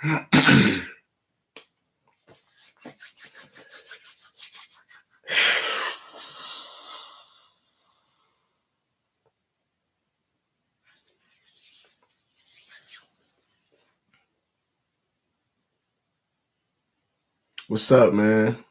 What's up, man?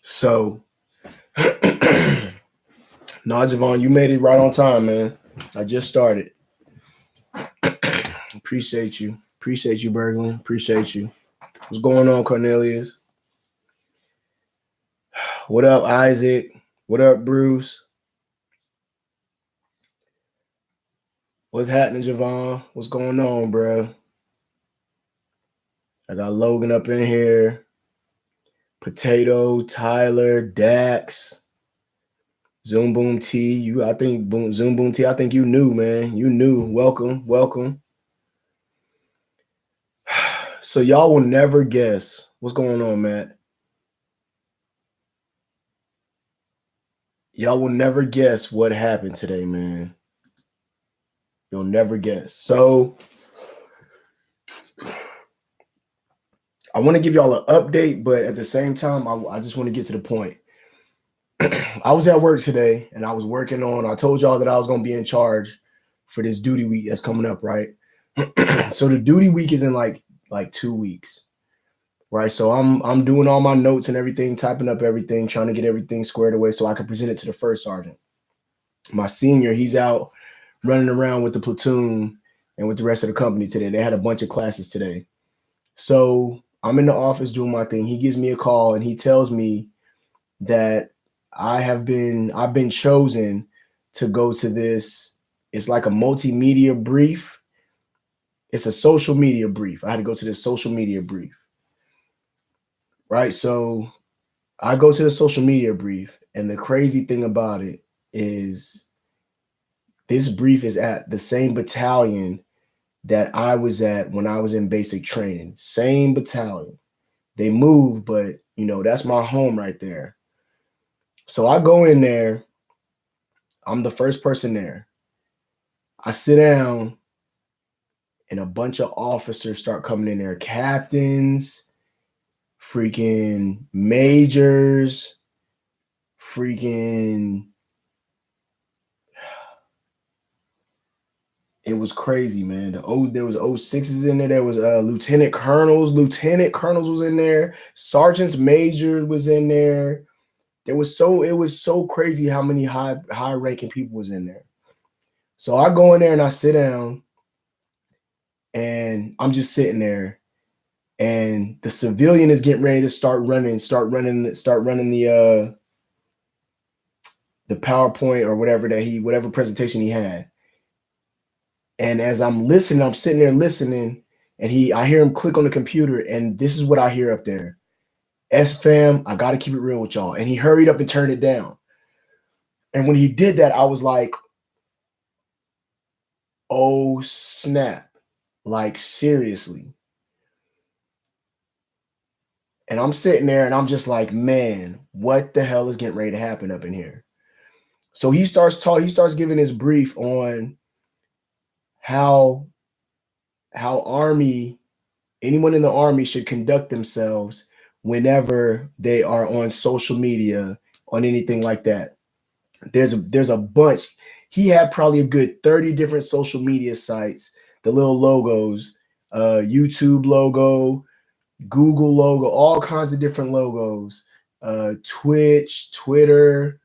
So, nah, Javon, you made it right on time, man. I just started. Appreciate you. Appreciate you, Berglund. Appreciate you. What's going on, Cornelius? What up, Isaac? What up, Bruce? What's happening, Javon? What's going on, bro? I got Logan up in here. Potato, Tyler, Dax, Zoom Boom T. Zoom Boom T. I think you knew, man. You knew. Welcome, welcome. So y'all will never guess what's going on, Matt. Y'all will never guess what happened today, man. You'll never guess. So I want to give y'all an update, but at the same time, I just want to get to the point. I was at work today and I was working on, I told y'all that I was going to be in charge for this duty week that's coming up, right? So the duty week is in like 2 weeks, right? So I'm doing all my notes and everything, typing up everything, trying to get everything squared away so I can present it to the first sergeant. My senior, he's out running around with the platoon and with the rest of the company today. They had a bunch of classes today. So I'm in the office doing my thing. He gives me a call and he tells me that I've been chosen to go to this. It's like a multimedia brief. It's a social media brief. I had to go to this social media brief. Right? So I go to the social media brief, and the crazy thing about it is this brief is at the same battalion that I was at when I was in basic training. Same battalion. They moved, but that's my home right there. So I go in there. I'm the first person there. I sit down, and a bunch of officers start coming in there. Captains, freaking majors, freaking. It was crazy, man. There was 06s in there. There was lieutenant colonels. Lieutenant colonels was in there. Sergeants major was in there. It was so crazy how many high ranking people was in there. So I go in there and I sit down, and I'm just sitting there, and the civilian is getting ready to start running the PowerPoint or whatever presentation he had. And as I'm listening, I'm sitting there listening, and I hear him click on the computer, and this is what I hear up there. Sfam, I got to keep it real with y'all. And he hurried up and turned it down. And when he did that, I was like, oh, snap. Like, seriously. And I'm sitting there, and I'm just like, man, what the hell is getting ready to happen up in here? So he starts giving his brief on how anyone in the Army should conduct themselves whenever they are on social media, on anything like that. There's a bunch. He had probably a good 30 different social media sites, the little logos, YouTube logo, Google logo, all kinds of different logos, Twitch, Twitter,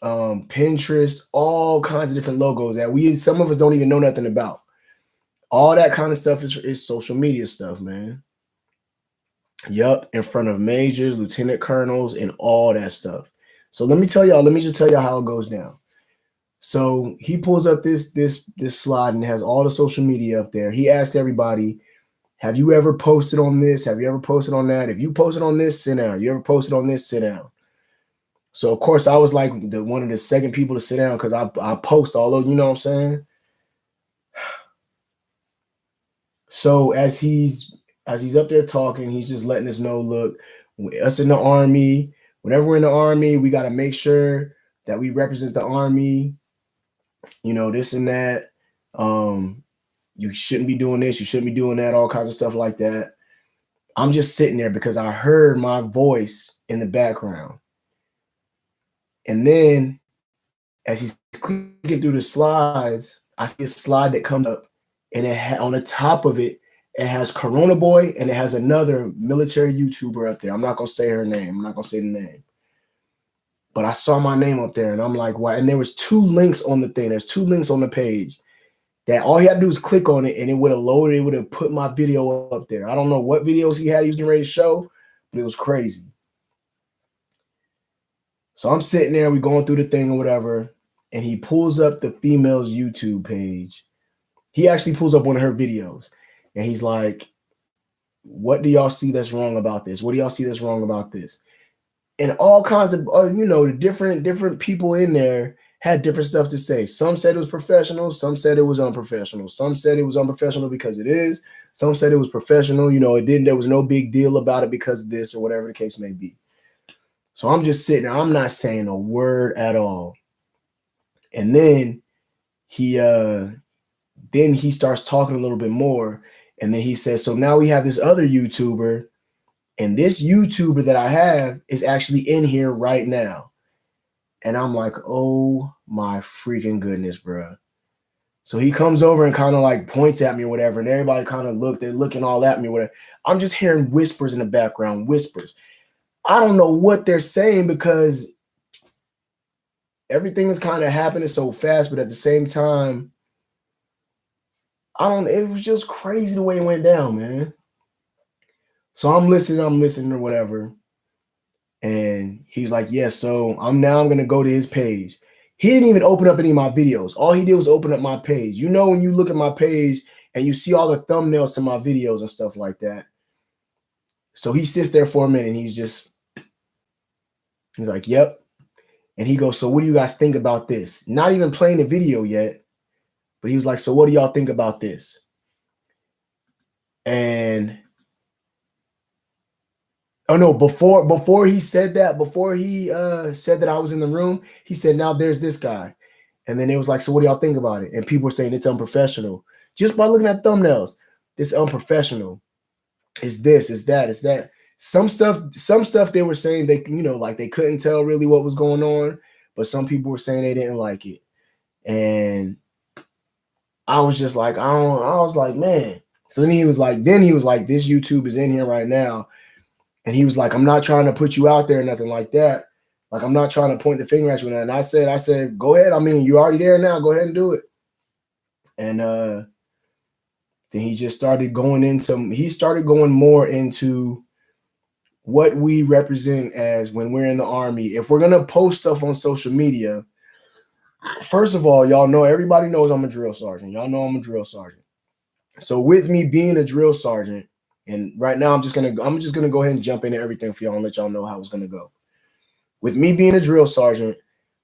Pinterest, all kinds of different logos that some of us don't even know nothing about. All that kind of stuff is social media stuff, man. Yup, in front of majors, lieutenant colonels, and all that stuff. So let me just tell y'all how it goes down. So he pulls up this slide and has all the social media up there. He asked everybody, have you ever posted on this? Have you ever posted on that? If you posted on this, sit down. You ever posted on this, sit down. So of course I was like one of the second people to sit down because I post all of, you know what I'm saying? So as he's up there talking, he's just letting us know, look, us in the Army, whenever we're in the Army, we got to make sure that we represent the Army, this and that. You shouldn't be doing this. You shouldn't be doing that. All kinds of stuff like that. I'm just sitting there because I heard my voice in the background. And then as he's clicking through the slides, I see a slide that comes up, and on the top of it, it has Corona Boy, and it has another military YouTuber up there. I'm not going to say her name. I'm not going to say the name. But I saw my name up there, and I'm like, wow. And there was 2 links on the thing. There's 2 links on the page that all he had to do was click on it, and it would have loaded. It would have put my video up there. I don't know what videos he had he was getting ready to show, but it was crazy. So I'm sitting there. We going through the thing or whatever, and he pulls up the female's YouTube page. He actually pulls up one of her videos, and he's like, what do y'all see that's wrong about this? What do y'all see that's wrong about this? And all kinds of, the different people in there had different stuff to say. Some said it was professional. Some said it was unprofessional. Some said it was unprofessional because it is. Some said it was professional. There was no big deal about it because of this or whatever the case may be. So I'm just sitting there. I'm not saying a word at all. And then he starts talking a little bit more. And then he says, so now we have this other YouTuber. And this YouTuber that I have is actually in here right now. And I'm like, oh my freaking goodness, bro. So he comes over and kind of like points at me or whatever. And everybody kind of they're looking all at me or whatever. I'm just hearing whispers in the background, whispers. I don't know what they're saying because everything is kind of happening so fast. But at the same time, it was just crazy the way it went down, man. So I'm listening or whatever. And he was like, yeah, so I'm going to go to his page. He didn't even open up any of my videos. All he did was open up my page. When you look at my page and you see all the thumbnails to my videos and stuff like that. So he sits there for a minute and he's like, yep. And he goes, so what do you guys think about this? Not even playing the video yet. But he was like, so what do y'all think about this? And oh no, before he said that, before he said that I was in the room, he said, now there's this guy. And then it was like, so what do y'all think about it? And people were saying it's unprofessional. Just by looking at thumbnails, it's unprofessional. It's this, it's that, it's that. Some stuff they were saying they, like they couldn't tell really what was going on, but some people were saying they didn't like it. And I was just like, I was like, man. So then he was like, this YouTube is in here right now. And he was like, I'm not trying to put you out there or nothing like that. Like, I'm not trying to point the finger at you. And I said, go ahead. I mean, you're already there now. Go ahead and do it. And then he just started going more into what we represent as when we're in the Army. If we're going to post stuff on social media, first of all, y'all know, everybody knows I'm a drill sergeant. Y'all know I'm a drill sergeant. So with me being a drill sergeant, and right now I'm just gonna go ahead and jump into everything for y'all and let y'all know how it's gonna go. With me being a drill sergeant,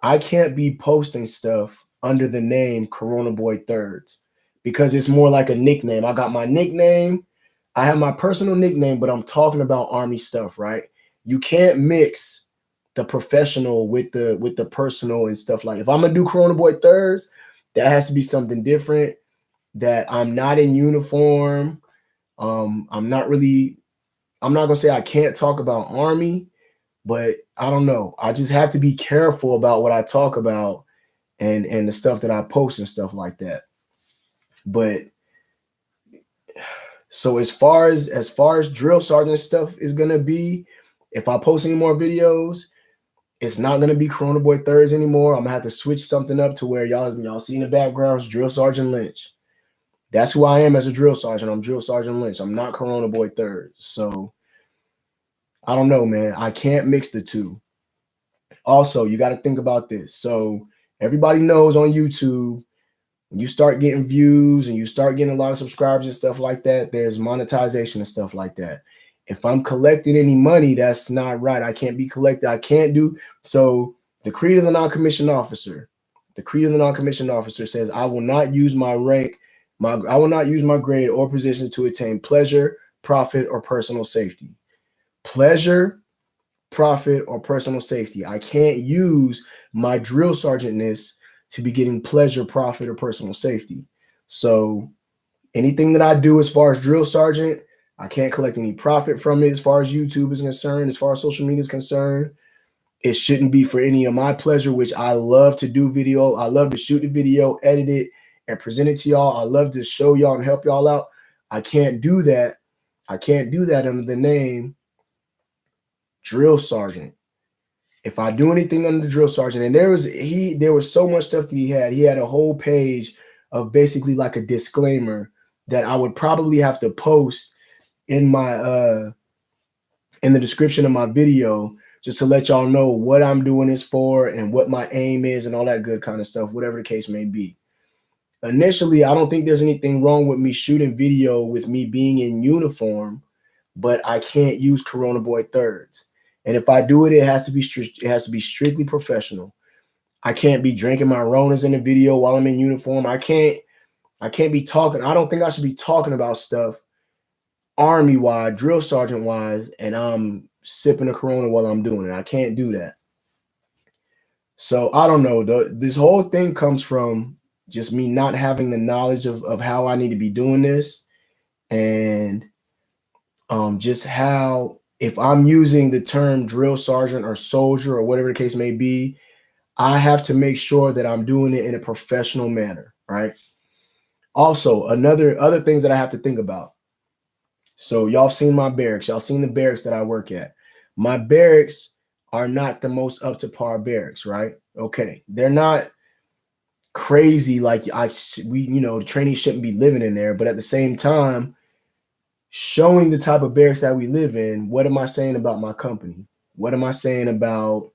I can't be posting stuff under the name Corona Boy Thirds because it's more like a nickname. I got my nickname. I have my personal nickname, but I'm talking about Army stuff, right? You can't mix the professional with the personal and stuff. Like if I'm gonna do Corona Boy Thirds, that has to be something different. That I'm not in uniform. I'm not gonna say I can't talk about Army, but I don't know. I just have to be careful about what I talk about and the stuff that I post and stuff like that. But so as far as drill sergeant stuff is gonna be, if I post any more videos, it's not gonna be Corona Boy Thirds anymore. I'm gonna have to switch something up to where y'all see in the backgrounds Drill Sergeant Lynch. That's who I am as a drill sergeant. I'm Drill Sergeant Lynch. I'm not Corona Boy Thirds. So I don't know, man. I can't mix the two. Also, you got to think about this. So everybody knows on YouTube, when you start getting views and you start getting a lot of subscribers and stuff like that, there's monetization and stuff like that. If I'm collecting any money, that's not right. I can't be collected. I can't do. So the creed of the non-commissioned officer, says, I will not use my rank. I will not use my grade or position to attain pleasure, profit, or personal safety. Pleasure, profit, or personal safety. I can't use my drill sergeantness to be getting pleasure, profit, or personal safety. So Anything that I do as far as drill sergeant, I can't collect any profit from it as far as YouTube is concerned, as far as social media is concerned. It shouldn't be for any of my pleasure, which I love to do video. I love to shoot the video, edit it, and present it to y'all. I love to show y'all and help y'all out. I can't do that. I can't do that under the name drill sergeant. If I do anything under the drill sergeant, and there was so much stuff that he had a whole page of basically like a disclaimer that I would probably have to post in my in the description of my video, just to let y'all know what I'm doing this for and what my aim is and all that good kind of stuff, whatever the case may be. Initially, I don't think there's anything wrong with me shooting video with me being in uniform, but I can't use Corona Boy thirds. And if I do it, it has to be strictly professional. I can't be drinking my Ronas in the video while I'm in uniform. I can't be talking. I don't think I should be talking about stuff Army-wide, drill sergeant-wise, and I'm sipping a Corona while I'm doing it. I can't do that. So I don't know. This whole thing comes from just me not having the knowledge of how I need to be doing this, and just how, if I'm using the term drill sergeant or soldier or whatever the case may be, I have to make sure that I'm doing it in a professional manner, right? Also, other things that I have to think about. So y'all seen my barracks. Y'all seen the barracks that I work at. My barracks are not the most up to par barracks, right? Okay. They're not crazy like the trainees shouldn't be living in there, but at the same time, showing the type of barracks that we live in, what am I saying about my company? What am I saying about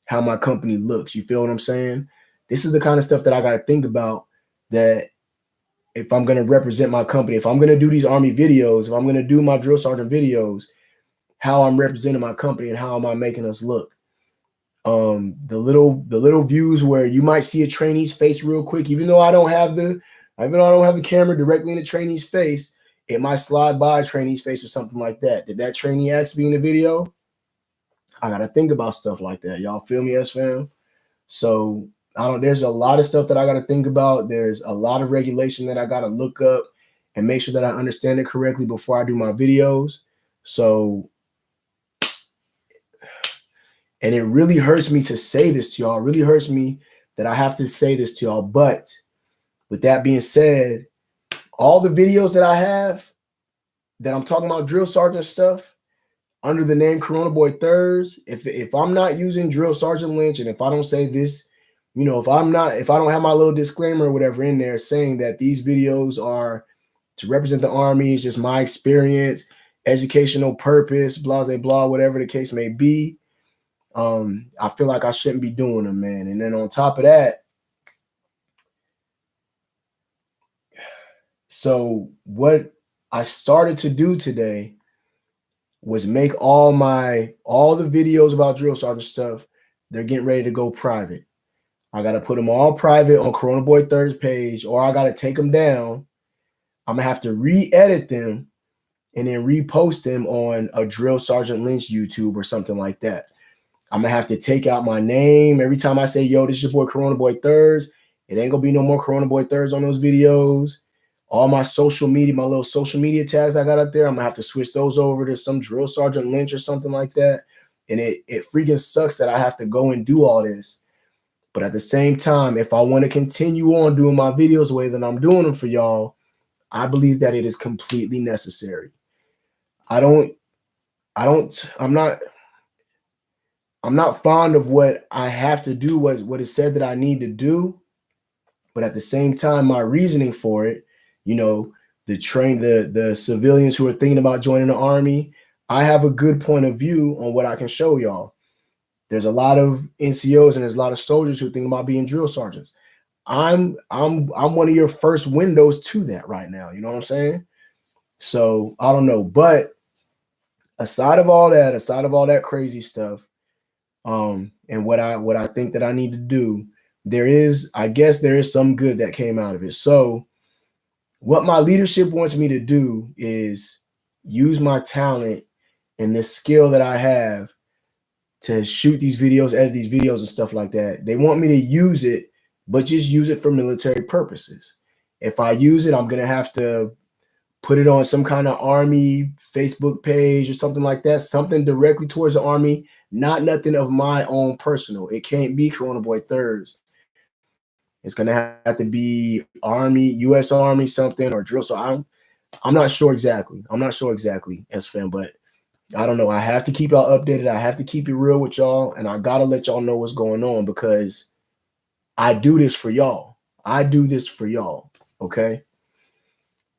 how my company looks? You feel what I'm saying? This is the kind of stuff that I got to think about, that if I'm going to represent my company, if I'm going to do these Army videos, if I'm going to do my drill sergeant videos, how I'm representing my company and how am I making us look. The little views where you might see a trainee's face real quick, even though I don't have the camera directly in the trainee's face, it might slide by a trainee's face or something like that. Did that trainee ask me in the video? I got to think about stuff like that. Y'all feel me, Sfam? So there's a lot of stuff that I got to think about. There's a lot of regulation that I got to look up and make sure that I understand it correctly before I do my videos. So, and it really hurts me to say this to y'all. It really hurts me that I have to say this to y'all. But with that being said, all the videos that I have that I'm talking about drill sergeant stuff under the name Corona Boy Thurs, if I'm not using drill sergeant Lynch, and if I don't say this, if I don't have my little disclaimer or whatever in there saying that these videos are to represent the Army, it's just my experience, educational purpose, blah, blah, blah, whatever the case may be, I feel like I shouldn't be doing them, man. And then on top of that, so what I started to do today was make all the videos about drill sergeant stuff, they're getting ready to go private. I got to put them all private on Corona Boy Thirds page, or I got to take them down. I'm going to have to re-edit them and then repost them on a Drill Sergeant Lynch YouTube or something like that. I'm going to have to take out my name. Every time I say, yo, this is your boy Corona Boy Thirds, it ain't going to be no more Corona Boy Thirds on those videos. All my social media, my little social media tags I got up there, I'm going to have to switch those over to some Drill Sergeant Lynch or something like that. And it freaking sucks that I have to go and do all this. But at the same time, if I want to continue on doing my videos the way that I'm doing them for y'all, I believe that it is completely necessary. I'm not fond of what I have to do, what is said that I need to do. But at the same time, my reasoning for it, the civilians who are thinking about joining the Army, I have a good point of view on what I can show y'all. There's a lot of NCOs and there's a lot of soldiers who think about being drill sergeants. I'm one of your first windows to that right now. You know what I'm saying? So I don't know. But aside of all that crazy stuff, and what I think that I need to do, I guess there is some good that came out of it. So what my leadership wants me to do is use my talent and this skill that I have to shoot these videos, edit these videos and stuff like that. They want me to use it, but just use it for military purposes. If I use it, I'm gonna have to put it on some kind of Army Facebook page or something like that, something directly towards the Army, not nothing of my own personal. It can't be Corona Boy Thirds. It's gonna have to be Army, U.S. Army, something or drill. So I'm not sure exactly. I'm not sure exactly, Sfam, but I don't know. I have to keep y'all updated. I have to keep it real with y'all, and I gotta let y'all know what's going on because I do this for y'all. I do this for y'all. Okay.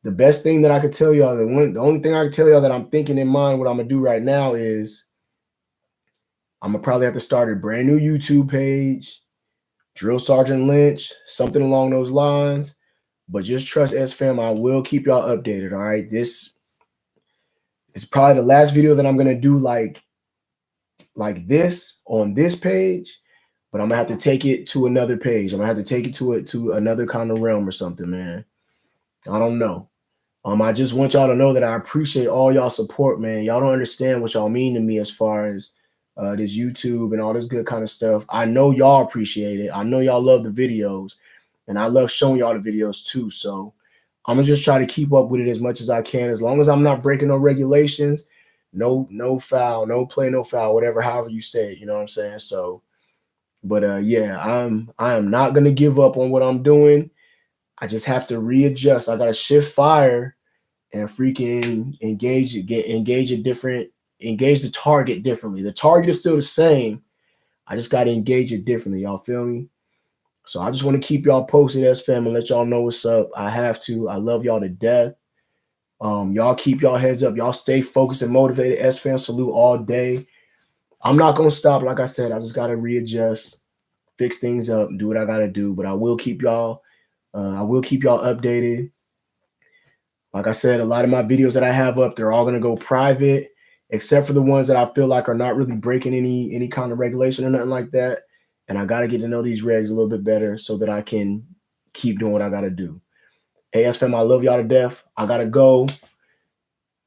The best thing that I could tell y'all, the only thing I can tell y'all that I'm thinking in mind, what I'm gonna do right now is I'm gonna probably have to start a brand new YouTube page, Drill Sergeant Lynch, something along those lines. But just trust Sfam, I will keep y'all updated. All right. This is probably the last video that I'm gonna do like this on this page, but I'm gonna have to take it to another page. I'm gonna have to take it to another kind of realm or something, man. I don't know. I just want y'all to know that I appreciate all y'all support, man. Y'all don't understand what y'all mean to me as far as this YouTube and all this good kind of stuff. I know y'all appreciate it. I know y'all love the videos, and I love showing y'all the videos too. So I'm gonna just try to keep up with it as much as I can, as long as I'm not breaking no regulations, no foul, no play, no foul, whatever, however you say it. You know what I'm saying? So, but yeah, I am not gonna give up on what I'm doing. I just have to readjust. I gotta shift fire and freaking engage the target differently. The target is still the same. I just got to engage it differently. Y'all feel me? So I just want to keep y'all posted Sfam and let y'all know what's up. I have to. I love y'all to death. Y'all keep y'all heads up. Y'all stay focused and motivated. Sfam, salute all day. I'm not gonna stop. Like I said, I just gotta readjust, fix things up, do what I gotta do. But I will keep y'all. I will keep y'all updated. Like I said, a lot of my videos that I have up, they're all gonna go private, except for the ones that I feel like are not really breaking any kind of regulation or nothing like that. And I gotta get to know these regs a little bit better so that I can keep doing what I gotta do. Hey, Sfam, I love y'all to death. I gotta go.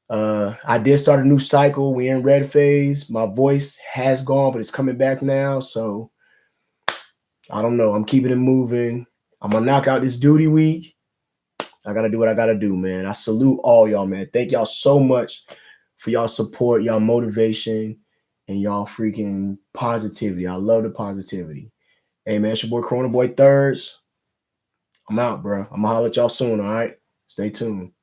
I did start a new cycle. We're in red phase. My voice has gone, but it's coming back now. So I don't know. I'm keeping it moving. I'm gonna knock out this duty week. I gotta do what I gotta do, man. I salute all y'all, man. Thank y'all so much for y'all support, y'all motivation, and y'all freaking positivity. I love the positivity. Hey, man, it's your boy Corona Boy Thirds. I'm out, bro. I'm gonna holler at y'all soon, all right? Stay tuned.